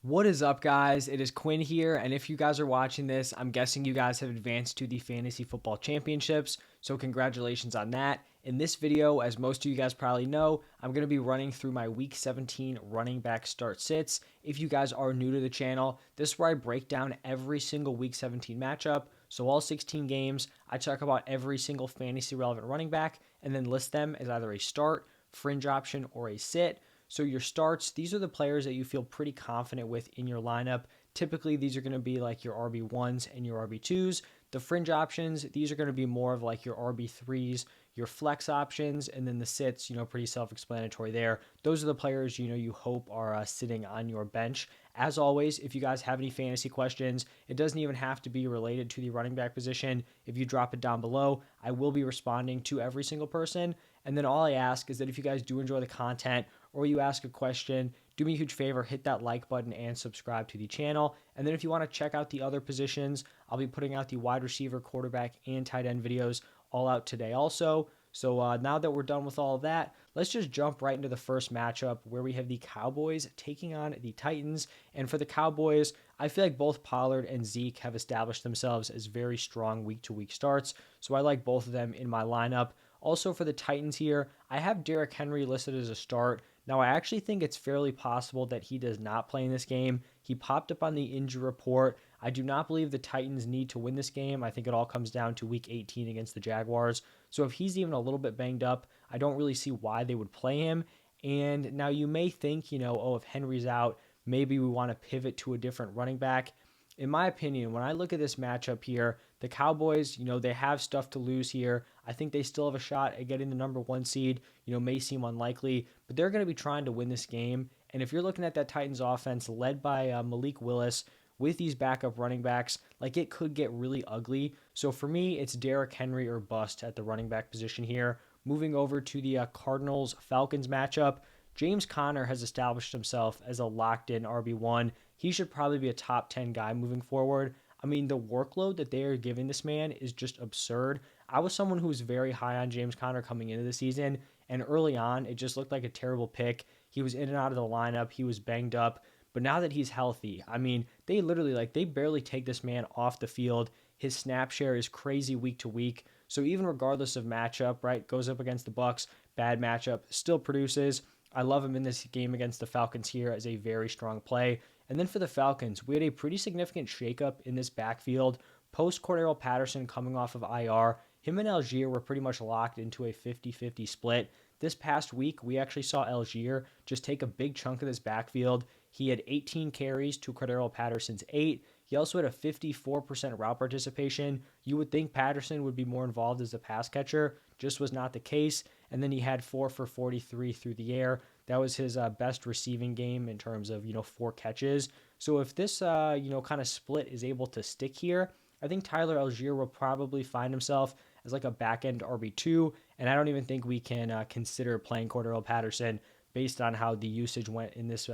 What is up, guys? It is Quinn here, and if you guys are watching this, I'm guessing you guys have advanced to the Fantasy Football Championships, so congratulations on that. In this video, as most of you guys probably know, I'm going to be running through my Week 17 running back start sits. If you guys are new to the channel, this is where I break down every single Week 17 matchup, so all 16 games. I talk about every single fantasy-relevant running back, and then list them as either a start, fringe option, or a sit. So your starts, these are the players that you feel pretty confident with in your lineup. Typically, these are going to be like your RB1s and your RB2s. The fringe options, these are going to be more of like your RB3s, your flex options, and then the sits, pretty self-explanatory there. Those are the players, you hope are sitting on your bench. As always, if you guys have any fantasy questions, it doesn't even have to be related to the running back position. If you drop it down below, I will be responding to every single person. And then all I ask is that if you guys do enjoy the content or you ask a question, do me a huge favor, hit that like button and subscribe to the channel. And then if you want to check out the other positions, I'll be putting out the wide receiver, quarterback, and tight end videos all out today also. So now that we're done with all of that, let's just jump right into the first matchup where we have the Cowboys taking on the Titans. And for the Cowboys, I feel like both Pollard and Zeke have established themselves as very strong week-to-week starts. So I like both of them in my lineup. Also for the Titans here, I have Derrick Henry listed as a start. Now, I actually think it's fairly possible that he does not play in this game. He popped up on the injury report. I do not believe the Titans need to win this game. I think it all comes down to Week 18 against the Jaguars. So if he's even a little bit banged up, I don't really see why they would play him. And now you may think, if Henry's out, maybe we want to pivot to a different running back. In my opinion, when I look at this matchup here, the Cowboys, they have stuff to lose here. I think they still have a shot at getting the number one seed, may seem unlikely, but they're going to be trying to win this game. And if you're looking at that Titans offense led by Malik Willis with these backup running backs, like it could get really ugly. So for me, it's Derrick Henry or bust at the running back position here. Moving over to the Cardinals Falcons matchup, James Conner has established himself as a locked-in RB1. He should probably be a top 10 guy moving forward. I mean, the workload that they are giving this man is just absurd. I was someone who was very high on James Conner coming into the season, and early on, it just looked like a terrible pick. He was in and out of the lineup. He was banged up. But now that he's healthy, I mean, they literally, they barely take this man off the field. His snap share is crazy week to week. So even regardless of matchup, right, goes up against the Bucs, bad matchup, still produces. I love him in this game against the Falcons here as a very strong play. And then for the Falcons, we had a pretty significant shakeup in this backfield. Post Cordero Patterson coming off of IR, him and Algier were pretty much locked into a 50-50 split. This past week, we actually saw Algier just take a big chunk of this backfield. He had 18 carries to Cordero Patterson's 8. He also had a 54% route participation. You would think Patterson would be more involved as a pass catcher. Just was not the case. And then he had 4 for 43 through the air. That was his best receiving game in terms of, 4 catches. So if this, kind of split is able to stick here, I think Tyler Algier will probably find himself as like a back-end RB2. And I don't even think we can consider playing Cordero Patterson based on how the usage went in this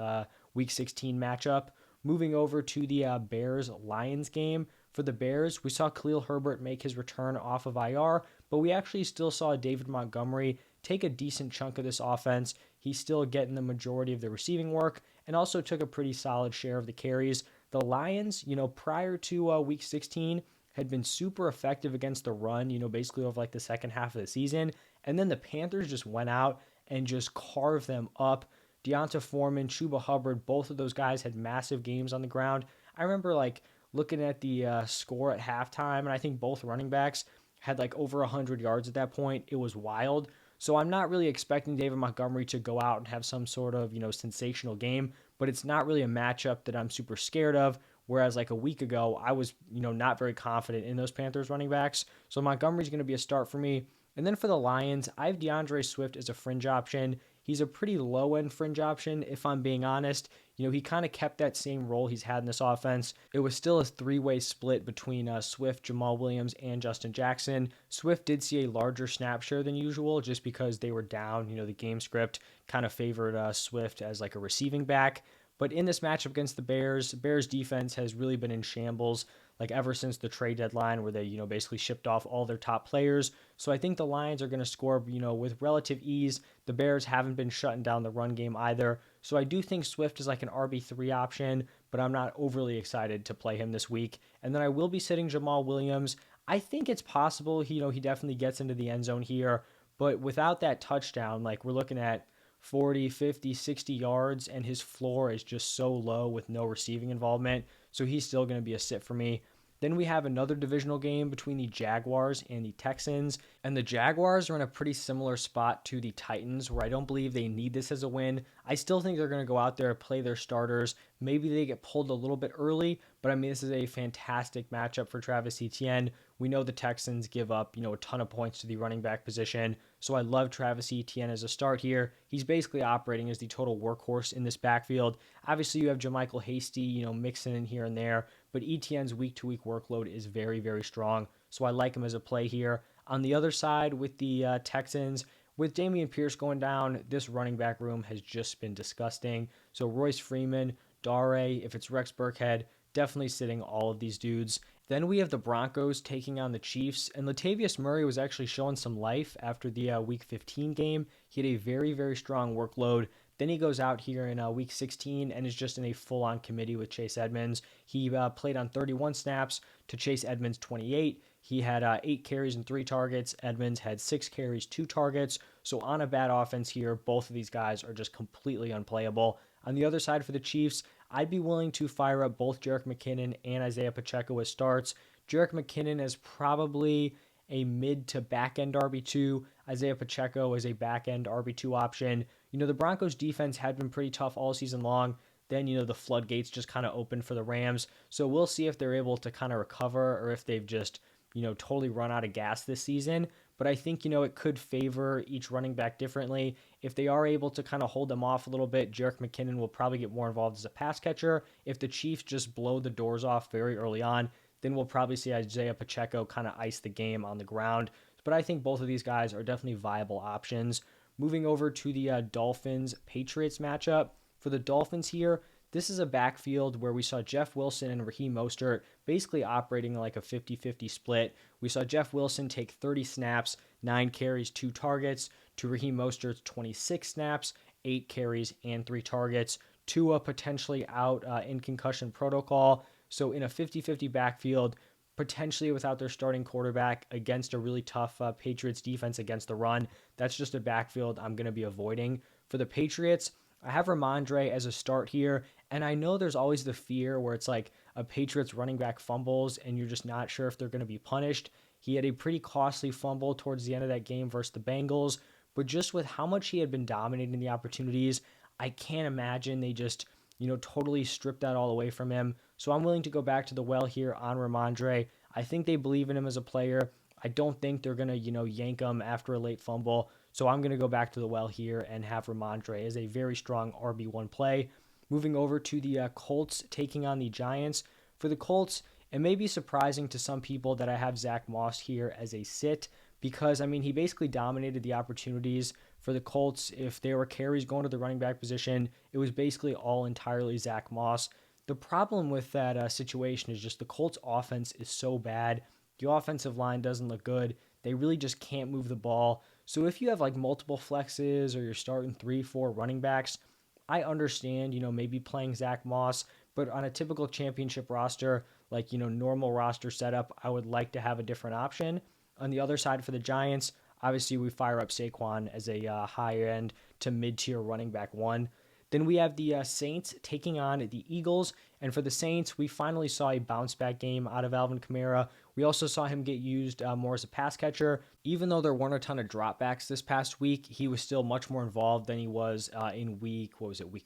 Week 16 matchup. Moving over to the Bears-Lions game. For the Bears, we saw Khalil Herbert make his return off of IR, but we actually still saw David Montgomery take a decent chunk of this offense. He's still getting the majority of the receiving work and also took a pretty solid share of the carries. The Lions, prior to Week 16, had been super effective against the run, basically over like the second half of the season. And then the Panthers just went out and just carved them up. Deonta Foreman, Chuba Hubbard, both of those guys had massive games on the ground. I remember looking at the score at halftime, and I think both running backs had over 100 yards at that point. It was wild. So I'm not really expecting David Montgomery to go out and have some sort of, sensational game, but it's not really a matchup that I'm super scared of. Whereas a week ago, I was, not very confident in those Panthers running backs. So Montgomery's going to be a start for me. And then for the Lions, I have DeAndre Swift as a fringe option. He's a pretty low-end fringe option, if I'm being honest. He kind of kept that same role he's had in this offense. It was still a three-way split between Swift, Jamal Williams, and Justin Jackson. Swift did see a larger snap share than usual just because they were down. The game script kind of favored Swift as a receiving back. But in this matchup against the Bears defense has really been in shambles ever since the trade deadline where they, basically shipped off all their top players. So I think the Lions are going to score, with relative ease. The Bears haven't been shutting down the run game either. So I do think Swift is an RB3 option, but I'm not overly excited to play him this week. And then I will be sitting Jamal Williams. I think it's possible he definitely gets into the end zone here, but without that touchdown, like we're looking at 40, 50, 60 yards, and his floor is just so low with no receiving involvement. So he's still going to be a sit for me. Then we have another divisional game between the Jaguars and the Texans. And the Jaguars are in a pretty similar spot to the Titans, where I don't believe they need this as a win. I still think they're going to go out there, play their starters. Maybe they get pulled a little bit early, but I mean, this is a fantastic matchup for Travis Etienne. We know the Texans give up, a ton of points to the running back position. So I love Travis Etienne as a start here. He's basically operating as the total workhorse in this backfield. Obviously, you have JaMychal Hasty, mixing in here and there, but Etienne's week-to-week workload is very, very strong. So I like him as a play here. On the other side with the Texans, with Dameon Pierce going down, this running back room has just been disgusting. So Royce Freeman, Dare, if it's Rex Burkhead, definitely sitting all of these dudes. Then we have the Broncos taking on the Chiefs, and Latavius Murray was actually showing some life after the Week 15 game. He had a very, very strong workload. Then he goes out here in Week 16 and is just in a full-on committee with Chase Edmonds. He played on 31 snaps to Chase Edmonds' 28. He had 8 carries and 3 targets. Edmonds had 6 carries, 2 targets. So on a bad offense here, both of these guys are just completely unplayable. On the other side for the Chiefs, I'd be willing to fire up both Jerick McKinnon and Isaiah Pacheco as starts. Jerick McKinnon is probably a mid to back end RB2. Isaiah Pacheco is a back end RB2 option. The Broncos defense had been pretty tough all season long. Then, the floodgates just kind of opened for the Rams. So we'll see if they're able to kind of recover or if they've just, totally run out of gas this season. But I think, it could favor each running back differently. If they are able to kind of hold them off a little bit, Jerick McKinnon will probably get more involved as a pass catcher. If the Chiefs just blow the doors off very early on, then we'll probably see Isaiah Pacheco kind of ice the game on the ground. But I think both of these guys are definitely viable options. Moving over to the Dolphins Patriots matchup. For the Dolphins here, this is a backfield where we saw Jeff Wilson and Raheem Mostert basically operating like a 50-50 split. We saw Jeff Wilson take 30 snaps, 9 carries, 2 targets, to Raheem Mostert's 26 snaps, 8 carries, and 3 targets. Tua potentially out in concussion protocol. So in a 50-50 backfield, potentially without their starting quarterback against a really tough Patriots defense against the run, that's just a backfield I'm going to be avoiding. For the Patriots, I have Ramondre as a start here, and I know there's always the fear where it's like a Patriots running back fumbles and you're just not sure if they're going to be punished. He had a pretty costly fumble towards the end of that game versus the Bengals, but just with how much he had been dominating the opportunities, I can't imagine they just, totally stripped that all away from him. So I'm willing to go back to the well here on Ramondre. I think they believe in him as a player. I don't think they're going to, yank him after a late fumble. So I'm going to go back to the well here and have Ramondre as a very strong RB1 play. Moving over to the Colts taking on the Giants. For the Colts, it may be surprising to some people that I have Zach Moss here as a sit because, he basically dominated the opportunities for the Colts. If there were carries going to the running back position, it was basically all entirely Zach Moss. The problem with that situation is just the Colts offense is so bad. The offensive line doesn't look good. They really just can't move the ball. So if you have like multiple flexes or you're starting 3-4 running backs, I understand, maybe playing Zach Moss, but on a typical championship roster, like, normal roster setup, I would like to have a different option. On the other side for the Giants, obviously we fire up Saquon as a high-end to mid-tier running back one. Then we have the Saints taking on the Eagles. And for the Saints, we finally saw a bounce-back game out of Alvin Kamara. We also saw him get used more as a pass catcher. Even though there weren't a ton of dropbacks this past week, he was still much more involved than he was in week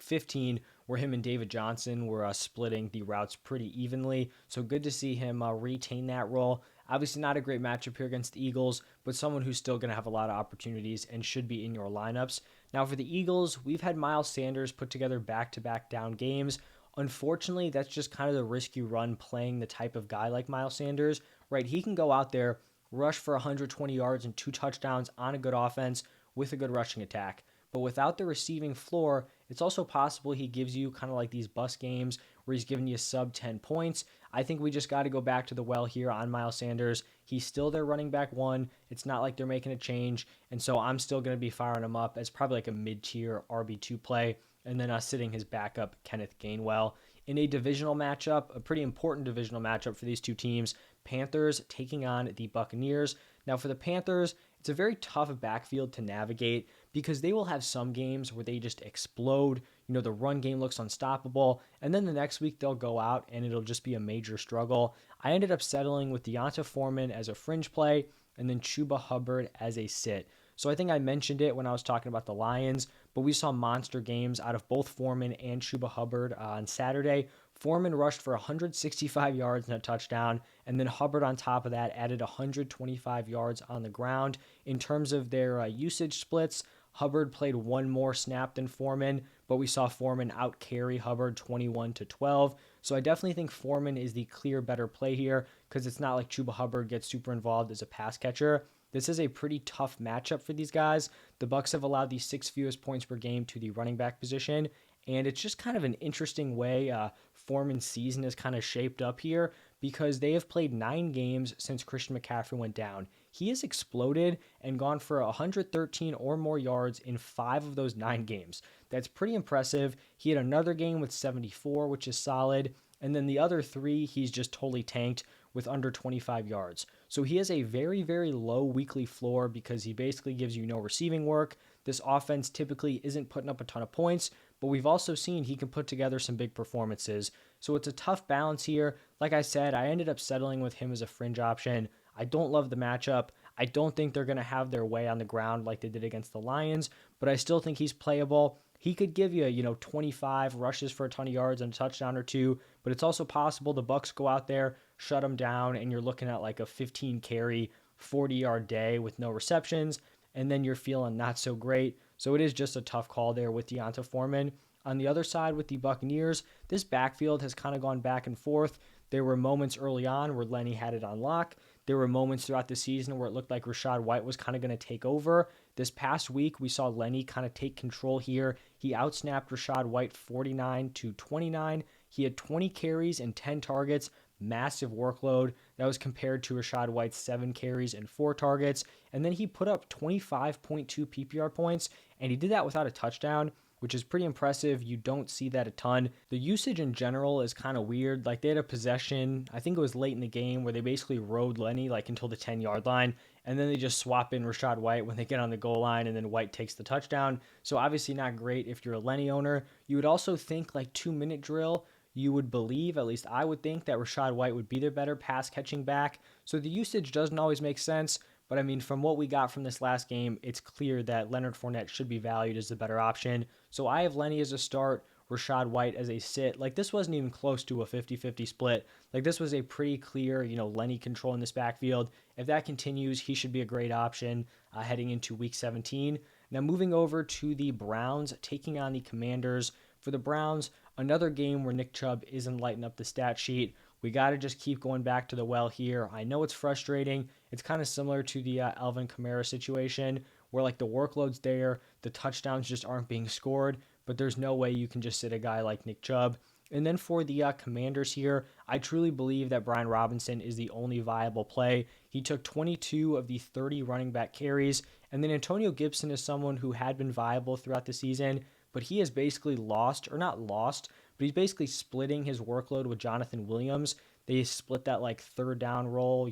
15, where him and David Johnson were splitting the routes pretty evenly. So good to see him retain that role. Obviously not a great matchup here against the Eagles, but someone who's still going to have a lot of opportunities and should be in your lineups. Now for the Eagles, we've had Miles Sanders put together back-to-back down games. Unfortunately, that's just kind of the risk you run playing the type of guy like Miles Sanders, right? He can go out there, rush for 120 yards and 2 touchdowns on a good offense with a good rushing attack. But without the receiving floor, it's also possible he gives you kind of like these bus games where he's giving you sub 10 points. I think we just got to go back to the well here on Miles Sanders. He's still their running back one. It's not like they're making a change. And so I'm still going to be firing him up as probably like a mid-tier RB2 play. And then sitting his backup, Kenneth Gainwell. in a divisional matchup, a pretty important divisional matchup for these two teams. Panthers taking on the Buccaneers. Now, for the Panthers, it's a very tough backfield to navigate because they will have some games where they just explode. The run game looks unstoppable, and then the next week they'll go out and it'll just be a major struggle. I ended up settling with Deonta Foreman as a fringe play and then Chuba Hubbard as a sit. So I think I mentioned it when I was talking about the Lions, but we saw monster games out of both Foreman and Chuba Hubbard on Saturday. Foreman rushed for 165 yards and a touchdown, and then Hubbard on top of that added 125 yards on the ground. In terms of their usage splits, Hubbard played one more snap than Foreman, but we saw Foreman out carry Hubbard 21-12. So I definitely think Foreman is the clear better play here because it's not like Chuba Hubbard gets super involved as a pass catcher. This is a pretty tough matchup for these guys. The Bucs have allowed the 6th fewest points per game to the running back position, and it's just kind of an interesting way Foreman's season is kind of shaped up here because they have played 9 games since Christian McCaffrey went down. He has exploded and gone for 113 or more yards in 5 of those 9 games. That's pretty impressive. He had another game with 74, which is solid. And then the other 3, he's just totally tanked with under 25 yards. So he has a very, very low weekly floor because he basically gives you no receiving work. This offense typically isn't putting up a ton of points, but we've also seen he can put together some big performances. So it's a tough balance here. Like I said, I ended up settling with him as a fringe option. I don't love the matchup. I don't think they're going to have their way on the ground like they did against the Lions, but I still think he's playable. He could give you, 25 rushes for a ton of yards and a touchdown or 2, but it's also possible the Bucs go out there, shut him down, and you're looking at like a 15 carry, 40-yard day with no receptions, and then you're feeling not so great. So it is just a tough call there with Deonta Foreman. On the other side with the Buccaneers, this backfield has kind of gone back and forth. There were moments early on where Lenny had it on lock. There were moments throughout the season where it looked like Rachaad White was kind of going to take over. This past week, we saw Lenny kind of take control here. He outsnapped Rachaad White 49-29. He had 20 carries and 10 targets, massive workload. That was compared to Rachaad White's 7 carries and 4 targets. And then he put up 25.2 PPR points, and he did that without a touchdown, which is pretty impressive. You don't see that a ton. The usage in general is kind of weird. Like they had a possession, I think it was late in the game, where they basically rode Lenny like until the 10-yard line, and then they just swap in Rachaad White when they get on the goal line, and then White takes the touchdown. So obviously not great if you're a Lenny owner. You would also think like 2-minute drill, you would believe, at least I would think, that Rachaad White would be their better pass catching back. So the usage doesn't always make sense. But I mean, from what we got from this last game, it's clear that Leonard Fournette should be valued as the better option. So I have Lenny as a start, Rachaad White as a sit. Like this wasn't even close to a 50-50 split. Like this was a pretty clear, Lenny control in this backfield. If that continues, he should be a great option heading into week 17. Now moving over to the Browns, taking on the Commanders. For the Browns, another game where Nick Chubb isn't lighting up the stat sheet. We got to just keep going back to the well here. I know it's frustrating. It's kind of similar to the Alvin Kamara situation where like the workload's there, the touchdowns just aren't being scored, but there's no way you can just sit a guy like Nick Chubb. And then for the Commanders here, I truly believe that Brian Robinson is the only viable play. He took 22 of the 30 running back carries, and then Antonio Gibson is someone who had been viable throughout the season, but he has basically lost, or not lost, but he's basically splitting his workload with Jonathan Williams. They split that like third down role,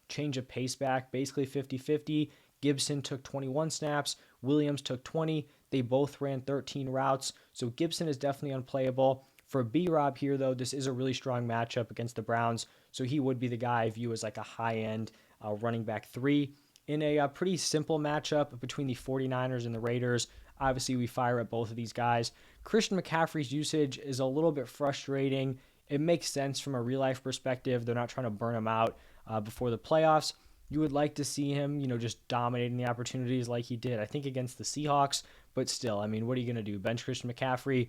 change of pace back, basically 50-50. Gibson took 21 snaps, Williams took 20. They both ran 13 routes, so Gibson is definitely unplayable. For B-Rob here, though, this is a really strong matchup against the Browns, so he would be the guy I view as like a high-end running back 3. In a pretty simple matchup between the 49ers and the Raiders, obviously we fire at both of these guys. Christian McCaffrey's usage is a little bit frustrating. It makes sense from a real-life perspective. They're not trying to burn him out before the playoffs. You would like to see him, just dominating the opportunities like he did, I think, against the Seahawks. But still, I mean, what are you going to do? Bench Christian McCaffrey?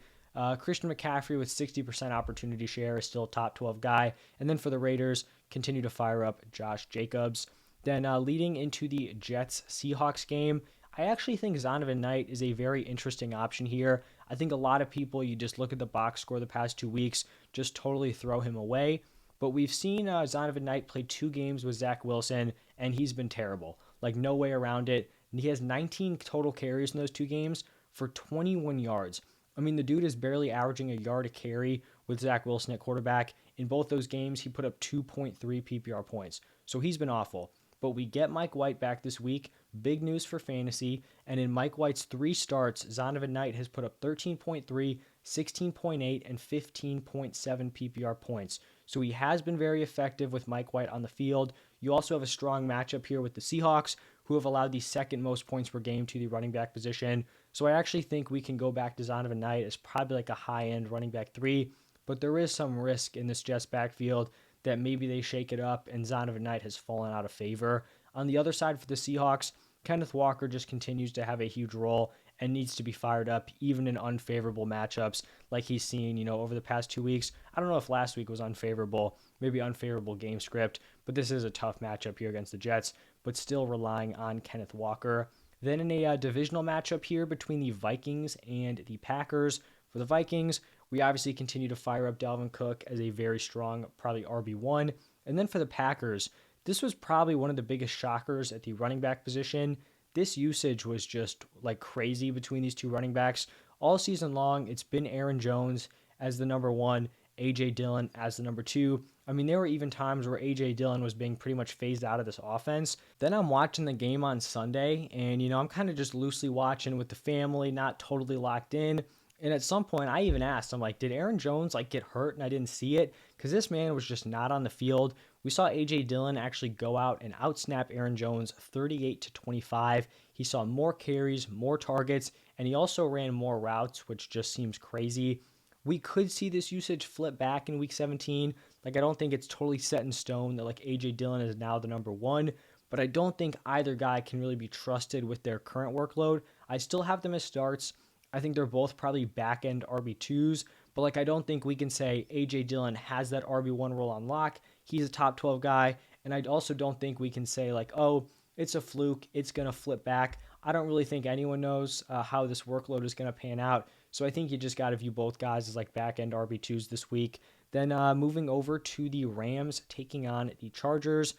Christian McCaffrey with 60% opportunity share is still a top 12 guy. And then for the Raiders, continue to fire up Josh Jacobs. Then leading into the Jets-Seahawks game, I actually think Zonovan Knight is a very interesting option here. I think a lot of people, you just look at the box score the past 2 weeks, just totally throw him away. But we've seen Zonovan Knight play 2 games with Zach Wilson, and he's been terrible. Like, no way around it. And he has 19 total carries in those 2 games for 21 yards. I mean, the dude is barely averaging a yard a carry with Zach Wilson at quarterback. In both those games, he put up 2.3 PPR points. So he's been awful. But we get Mike White back this week. Big news for fantasy. And in Mike White's 3 starts, Zonovan Knight has put up 13.3, 16.8, and 15.7 PPR points. So he has been very effective with Mike White on the field. You also have a strong matchup here with the Seahawks, who have allowed the second most points per game to the running back position. So I actually think we can go back to Zonovan Knight as probably like a high-end running back 3. But there is some risk in this Jets backfield that maybe they shake it up and Zonovan Knight has fallen out of favor. On the other side for the Seahawks, Kenneth Walker just continues to have a huge role and needs to be fired up even in unfavorable matchups like he's seen, over the past 2 weeks. I don't know if last week was unfavorable, maybe unfavorable game script, but this is a tough matchup here against the Jets, but still relying on Kenneth Walker. Then in a divisional matchup here between the Vikings and the Packers. For the Vikings, we obviously continue to fire up Dalvin Cook as a very strong, probably RB1. And then for the Packers, this was probably one of the biggest shockers at the running back position. This usage was just like crazy between these two running backs. All season long, it's been Aaron Jones as the number 1, A.J. Dillon as the number 2. I mean, there were even times where A.J. Dillon was being pretty much phased out of this offense. Then I'm watching the game on Sunday, and, I'm kind of just loosely watching with the family, not totally locked in. And at some point, I even asked, I'm like, did Aaron Jones get hurt and I didn't see it? Because this man was just not on the field. We saw A.J. Dillon actually go out and outsnap Aaron Jones 38-25. He saw more carries, more targets, and he also ran more routes, which just seems crazy. We could see this usage flip back in week 17. I don't think it's totally set in stone that A.J. Dillon is now the number 1, but I don't think either guy can really be trusted with their current workload. I still have them as starts. I think they're both probably back-end RB2s, but I don't think we can say A.J. Dillon has that RB1 role on lock. He's a top 12 guy, and I also don't think we can say oh, it's a fluke, it's going to flip back. I don't really think anyone knows how this workload is going to pan out, so I think you just got to view both guys as back-end RB2s this week. Then moving over to the Rams taking on the Chargers.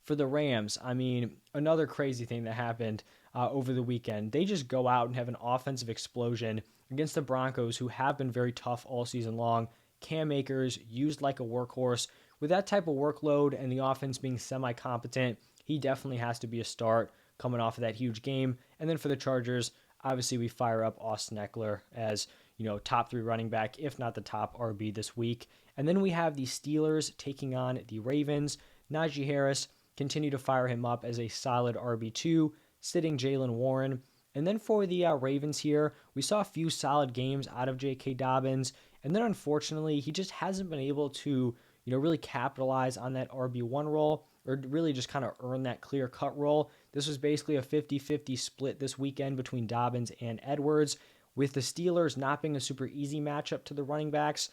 For the Rams, I mean, another crazy thing that happened over the weekend. They just go out and have an offensive explosion against the Broncos, who have been very tough all season long. Cam Akers used like a workhorse. With that type of workload and the offense being semi-competent, he definitely has to be a start coming off of that huge game. And then for the Chargers, obviously we fire up Austin Eckler as, top 3 running back, if not the top RB this week. And then we have the Steelers taking on the Ravens. Najee Harris, continue to fire him up as a solid RB2, sitting Jaylen Warren. And then for the Ravens here, we saw a few solid games out of J.K. Dobbins. And then unfortunately, he just hasn't been able to, really capitalize on that RB1 role or really just kind of earn that clear-cut role. This was basically a 50-50 split this weekend between Dobbins and Edwards. With the Steelers not being a super easy matchup to the running backs,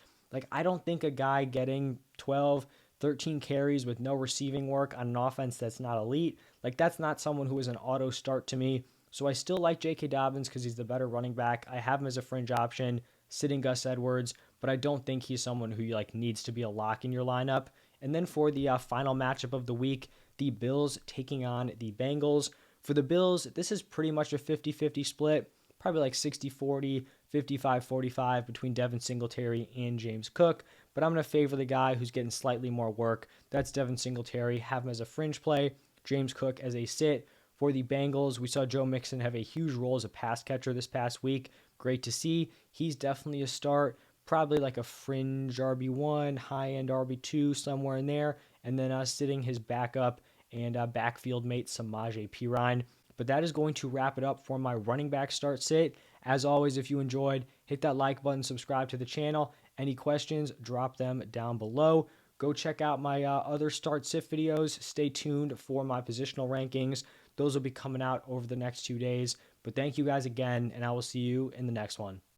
I don't think a guy getting 12, 13 carries with no receiving work on an offense that's not elite, that's not someone who is an auto start to me. So I still like J.K. Dobbins because he's the better running back. I have him as a fringe option, sitting Gus Edwards, but I don't think he's someone who needs to be a lock in your lineup. And then for the final matchup of the week, the Bills taking on the Bengals. For the Bills, this is pretty much a 50-50 split, probably 60-40, 55-45 between Devin Singletary and James Cook. But I'm going to favor the guy who's getting slightly more work. That's Devin Singletary. Have him as a fringe play. James Cook as a sit. For the Bengals, we saw Joe Mixon have a huge role as a pass catcher this past week. Great to see. He's definitely a start. Probably a fringe RB1, high-end RB2, somewhere in there. And then sitting his backup and backfield mate, Samaje Perine. But that is going to wrap it up for my running back start sit. As always, if you enjoyed, hit that like button, subscribe to the channel. Any questions, drop them down below. Go check out my other start sit videos. Stay tuned for my positional rankings. Those will be coming out over the next 2 days. But thank you guys again, and I will see you in the next one.